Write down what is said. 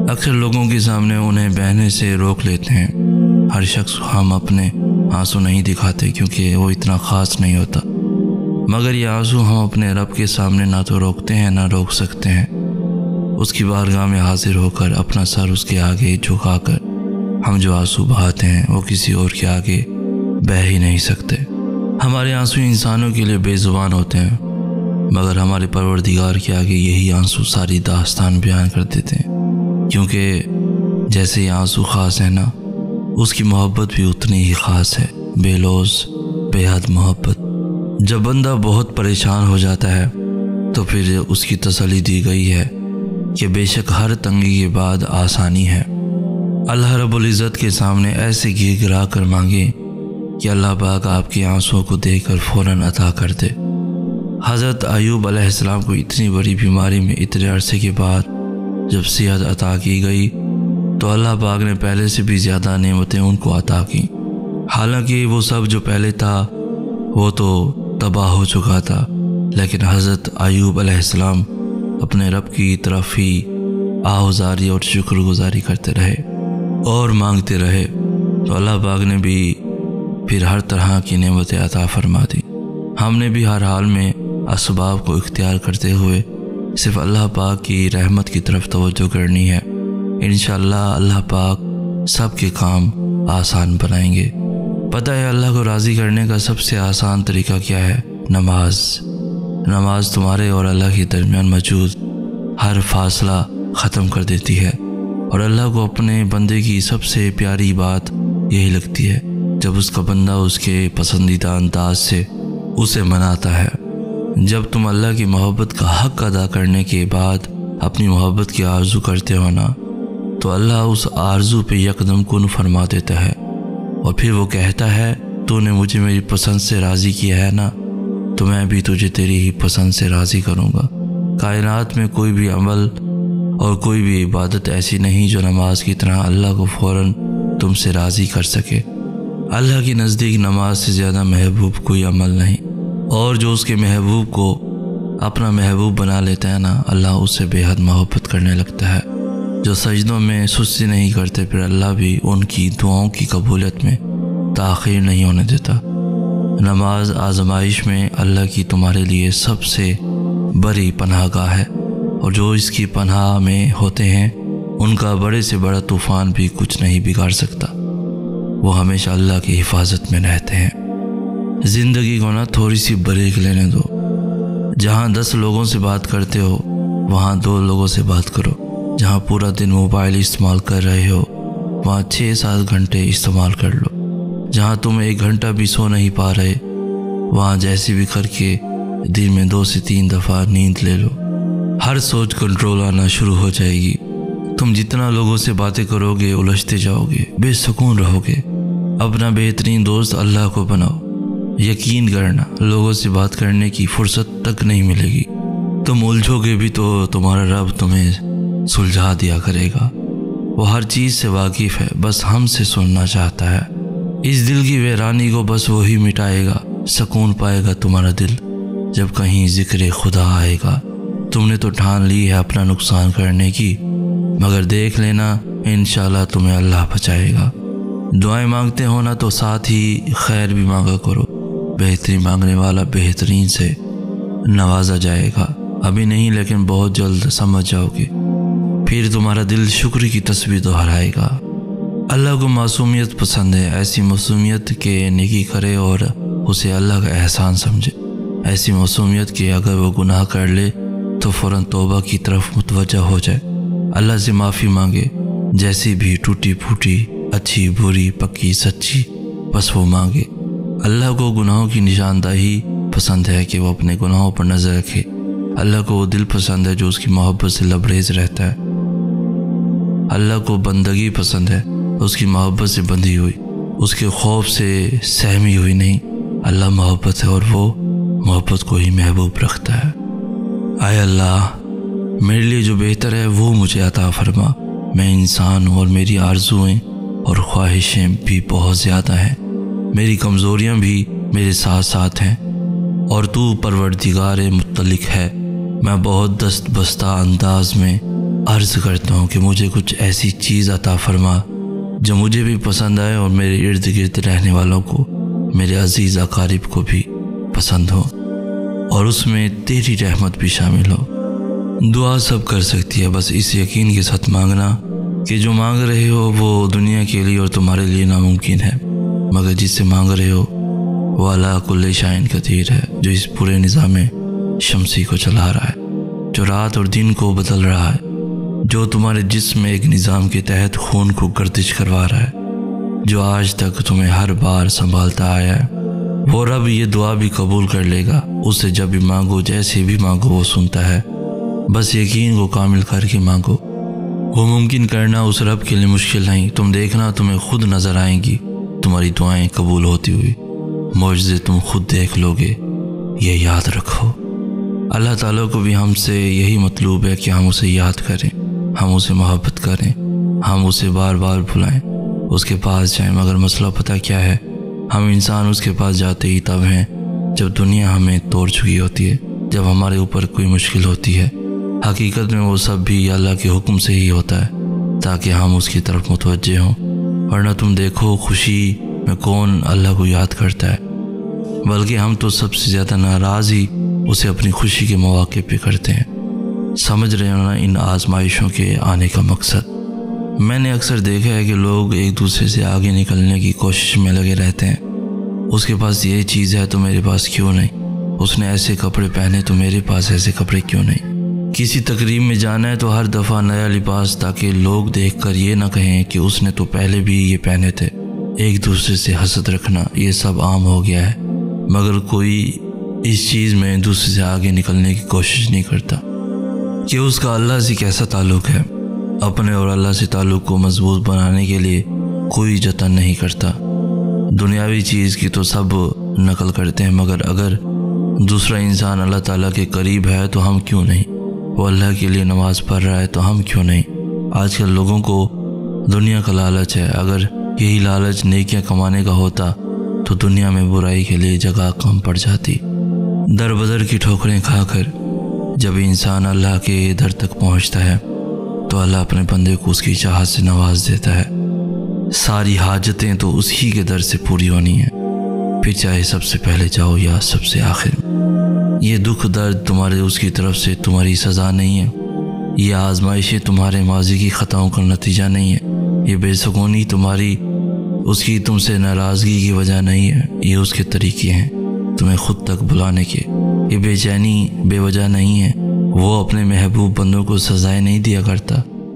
अक्सर लोगों के सामने उन्हें बहने से रोक लेते हैं। हर शख्स हम अपने आंसू नहीं दिखाते क्योंकि वो इतना ख़ास नहीं होता, मगर ये आंसू हम अपने रब के सामने ना तो रोकते हैं ना रोक सकते हैं। उसकी बारगाह में हाजिर होकर अपना सर उसके आगे झुकाकर हम जो आंसू बहाते हैं वो किसी और के आगे बह ही नहीं सकते। हमारे आंसू इंसानों के लिए बेजुबान होते हैं, मगर हमारे परवरदिगार के आगे यही आंसू सारी दास्तान बयान कर देते हैं। क्योंकि जैसे ये आंसू ख़ास है ना, उसकी मोहब्बत भी उतनी ही ख़ास है, बेलौज़ बेहद मोहब्बत। जब बंदा बहुत परेशान हो जाता है तो फिर उसकी तसल्ली दी गई है कि बेशक हर तंगी के बाद आसानी है। अल्लाह रब्बुल इज़्ज़त के सामने ऐसे गिरा कर मांगे कि अल्लाह पाक आपके आंसुओं को देखकर फ़ौरन अता कर दे। हज़रत अय्यूब अलैहिस्सलाम को इतनी बड़ी बीमारी में इतने अरसे के बाद जब सेहत अता की गई तो अल्लाह पाक ने पहले से भी ज़्यादा नेमतें उनको अता की। हालांकि वो सब जो पहले था वो तो तबाह हो चुका था, लेकिन हज़रत अय्यूब अलैहिस्सलाम अपने रब की तरफ ही आहुजारी और शुक्रगुजारी करते रहे और मांगते रहे, तो अल्लाह पाक ने भी फिर हर तरह की नेमतें अता फरमा दी। हमने भी हर हाल में असबाब को इख्तियार करते हुए सिर्फ अल्लाह पाक की रहमत की तरफ तवज्जो करनी है। इंशाअल्लाह अल्लाह पाक सबके काम आसान बनाएंगे। पता है अल्लाह को राज़ी करने का सबसे आसान तरीका क्या है? नमाज। नमाज तुम्हारे और अल्लाह के दरमियान मौजूद हर फासला ख़त्म कर देती है, और अल्लाह को अपने बंदे की सबसे प्यारी बात यही लगती है जब उसका बंदा उसके पसंदीदा अंदाज से उसे मनाता है। जब तुम अल्लाह की मोहब्बत का हक़ अदा करने के बाद अपनी मोहब्बत की आरज़ू करते हो ना, तो अल्लाह उस आरज़ू पे यकदम कुन फरमा देता है और फिर वो कहता है तूने मुझे मेरी पसंद से राज़ी किया है ना, तो मैं भी तुझे तेरी ही पसंद से राज़ी करूँगा। कायनात में कोई भी अमल और कोई भी इबादत ऐसी नहीं जो नमाज की तरह अल्लाह को फ़ौरन तुमसे राज़ी कर सके। अल्लाह के नज़दीक नमाज से ज़्यादा महबूब कोई अमल नहीं, और जो उसके महबूब को अपना महबूब बना लेता है ना, अल्लाह उससे बेहद मोहब्बत करने लगता है। जो सजदों में सुस्ती नहीं करते, फिर अल्लाह भी उनकी दुआओं की कबूलियत में ताख़ीर नहीं होने देता। नमाज आज़माइश में अल्लाह की तुम्हारे लिए सबसे बड़ी पनाहगाह है, और जो इसकी पनाह में होते हैं उनका बड़े से बड़ा तूफ़ान भी कुछ नहीं बिगाड़ सकता। वो हमेशा अल्लाह की हिफाजत में रहते हैं। ज़िंदगी को ना थोड़ी सी ब्रेक लेने दो। जहाँ 10 लोगों से बात करते हो वहाँ 2 लोगों से बात करो। जहाँ पूरा दिन मोबाइल इस्तेमाल कर रहे हो वहाँ 6-7 घंटे इस्तेमाल कर लो। जहाँ तुम 1 घंटा भी सो नहीं पा रहे वहाँ जैसे भी करके दिन में 2 से 3 दफ़ा नींद ले लो। हर सोच कंट्रोल आना शुरू हो जाएगी। तुम जितना लोगों से बातें करोगे उलझते जाओगे, बेसुकून रहोगे। अपना बेहतरीन दोस्त अल्लाह को बनाओ। यकीन करना लोगों से बात करने की फुर्सत तक नहीं मिलेगी। तुम उलझोगे भी तो तुम्हारा रब तुम्हें सुलझा दिया करेगा। वो हर चीज़ से वाकिफ़ है, बस हमसे सुनना चाहता है। इस दिल की वीरानी को बस वही मिटाएगा। सुकून पाएगा तुम्हारा दिल जब कहीं जिक्र खुदा आएगा। तुमने तो ठान ली है अपना नुकसान करने की, मगर देख लेना इंशाल्लाह तुम्हें अल्लाह बचाएगा। दुआएं मांगते हो ना तो साथ ही खैर भी मांगा करो। बेहतरीन मांगने वाला बेहतरीन से नवाजा जाएगा। अभी नहीं लेकिन बहुत जल्द समझ जाओगे। फिर तुम्हारा दिल शुक्र की तस्बीह दोहराएगा। अल्लाह को मासूमियत पसंद है। ऐसी मासूमियत के नेकी करे और उसे अल्लाह का एहसान समझे। ऐसी मासूमियत के अगर वो गुनाह कर ले तो फ़ौरन तौबा की तरफ मुतवज्जा हो जाए। अल्लाह से माफ़ी मांगे, जैसी भी टूटी फूटी, अच्छी बुरी, पक्की सच्ची, बस वो मांगे। अल्लाह को गुनाहों की निशानदाही पसंद है कि वो अपने गुनाहों पर नज़र रखे। अल्लाह को वो दिल पसंद है जो उसकी मोहब्बत से लबरेज रहता है। अल्लाह को बंदगी पसंद है, उसकी मोहब्बत से बंधी हुई, उसके खौफ से सहमी हुई नहीं। अल्लाह मोहब्बत है और वो मोहब्बत को ही महबूब रखता है। आए अल्लाह, मेरे लिए जो बेहतर है वो मुझे अता फरमा। मैं इंसान हूँ और मेरी आरज़ुएँ और ख्वाहिशें भी बहुत ज़्यादा हैं। मेरी कमज़ोरियाँ भी मेरे साथ साथ हैं, और तू परवरदिगार मुत्तलिक है। मैं बहुत दस्त बस्ता अंदाज में अर्ज़ करता हूँ कि मुझे कुछ ऐसी चीज़ अता फरमा जो मुझे भी पसंद आए और मेरे इर्द गिर्द रहने वालों को, मेरे अजीज़ अकारिब को भी पसंद हो, और उसमें तेरी रहमत भी शामिल हो। दुआ सब कर सकती है, बस इस यकीन के साथ मांगना कि जो मांग रहे हो वो दुनिया के लिए और तुम्हारे लिए नामुमकिन है, मगर जिससे मांग रहे हो वो अला कुल्ले शाइन कदीर है, जो इस पूरे निज़ाम शमसी को चला रहा है, जो रात और दिन को बदल रहा है, जो तुम्हारे जिस्म में एक निज़ाम के तहत खून को गर्दिश करवा रहा है, जो आज तक तुम्हें हर बार संभालता आया है। वो रब ये दुआ भी कबूल कर लेगा। उससे जब भी मांगो, जैसे भी मांगो, वो सुनता है। बस यकीन को कामिल करके मांगो। वो मुमकिन करना उस रब के लिए मुश्किल नहीं। तुम देखना, तुम्हें खुद नज़र आएंगी तुम्हारी दुआएं कबूल होती हुई। मौजज़े तुम खुद देख लोगे, ये याद रखो। अल्लाह ताला को भी हमसे यही मतलूब है कि हम उसे याद करें, हम उसे मोहब्बत करें, हम उसे बार बार बुलाएं, उसके पास जाएं। मगर मसला पता क्या है, हम इंसान उसके पास जाते ही तब हैं जब दुनिया हमें तोड़ चुकी होती है, जब हमारे ऊपर कोई मुश्किल होती है। हकीकत में वो सब भी अल्लाह के हुक्म से ही होता है, ताकि हम उसकी तरफ मुतवज्जे हों। वरना तुम देखो, खुशी में कौन अल्लाह को याद करता है, बल्कि हम तो सबसे ज़्यादा नाराज़ ही उसे अपनी खुशी के मौके पे करते हैं। समझ रहे हो ना इन आजमाइशों के आने का मकसद। मैंने अक्सर देखा है कि लोग एक दूसरे से आगे निकलने की कोशिश में लगे रहते हैं। उसके पास ये चीज़ है तो मेरे पास क्यों नहीं, उसने ऐसे कपड़े पहने तो मेरे पास ऐसे कपड़े क्यों नहीं। किसी तकरीब में जाना है तो हर दफ़ा नया लिबास, ताकि लोग देखकर ये ना कहें कि उसने तो पहले भी ये पहने थे। एक दूसरे से हसद रखना ये सब आम हो गया है, मगर कोई इस चीज़ में दूसरे से आगे निकलने की कोशिश नहीं करता कि उसका अल्लाह से कैसा ताल्लुक़ है। अपने और अल्लाह से ताल्लुक़ को मजबूत बनाने के लिए कोई जतन नहीं करता। दुनियावी चीज़ की तो सब नकल करते हैं, मगर अगर दूसरा इंसान अल्लाह ताला के करीब है तो हम क्यों नहीं, वो अल्लाह के लिए नमाज़ पढ़ रहा है तो हम क्यों नहीं। आजकल लोगों को दुनिया का लालच है। अगर यही लालच नेकियां कमाने का होता तो दुनिया में बुराई के लिए जगह कम पड़ जाती। दर बदर की ठोकरें खाकर जब इंसान अल्लाह के दर तक पहुंचता है तो अल्लाह अपने बंदे को उसकी चाहत से नवाज देता है। सारी हाजतें तो उसी के दर से पूरी होनी है, फिर चाहे सबसे पहले जाओ या सबसे आखिर। ये दुख दर्द तुम्हारे उसकी तरफ से तुम्हारी सज़ा नहीं है। ये आजमाइशें तुम्हारे माजी की ख़ताओं का नतीजा नहीं है। ये बेसुकूनी तुम्हारी उसकी तुमसे नाराज़गी की वजह नहीं है। ये उसके तरीके हैं तुम्हें खुद तक बुलाने के। ये बेचैनी बेवजह नहीं है। वो अपने महबूब बंदों को सजाएं नहीं दिया करता।